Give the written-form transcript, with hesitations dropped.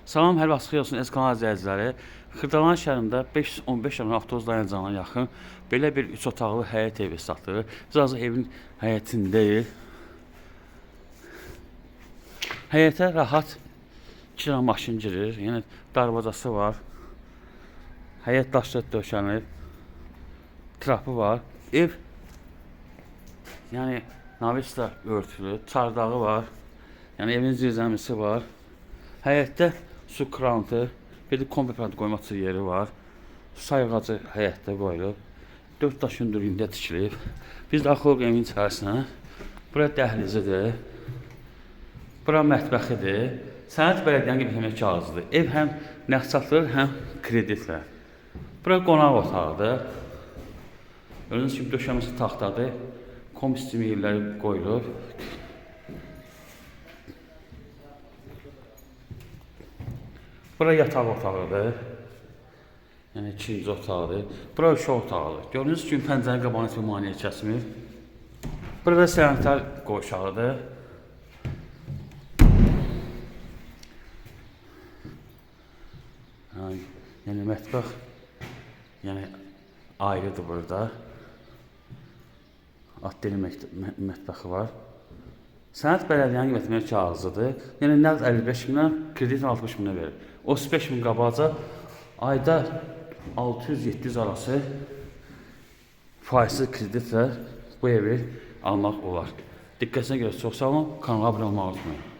Salam, hər vaxt xeyir olsun Eskanal izləyiciləri. Xırdalan şəhərində 515 dənə avtobus dayanacağına yaxın belə bir 3 otaqlı həyət evi satılır. Biz evin həyətindəyik. Həyətə rahat 2 dənə maşın girir. Yəni darvazası var. Həyət daşla döşənib. Trapı var. Ev yəni navisla örtülü, çardağı var. Yəni evin zirzəmisi var. Həyətdə su krantı, bir də kombi qoyması yeri var. Sayğacı həyətdə qoyulub. 4 daş hündürlüyündə tikilib. Biz daxil evin içərisinə. Bura dəhlizidir. Bura mətbəxidir. Sənəd bələdiyyənin qeyd kağızıdır. Ev həm nəqd satılır, həm kreditlə. Bura qonaq otağıdır. Gördüyünüz kimi döşəməsi taxtadır. Kombi yerləri qoyulub. Bura yataq otağıdır. Yəni ikinci otaqdır. Bura uşaq otağıdır. Gördüyünüz kimi pəncərənin qabağını heç bir maneə kəsmir. Burada sanitar qoşağıdır. Yəni mətbəx yəni ayrıdır burada. Atdeli mətbəxi var. Sənəd bələdiyyənin qeyd kağızıdır. Yəni nəqd 55 mindən, kredit 60 mindən verir. 35 min qabaca ayda 600-700 arası faizsiz kreditlə bu evi almaq olar. Diqqətinizə görə çox sağ olun. Kanala abunə olmağı unutmayın.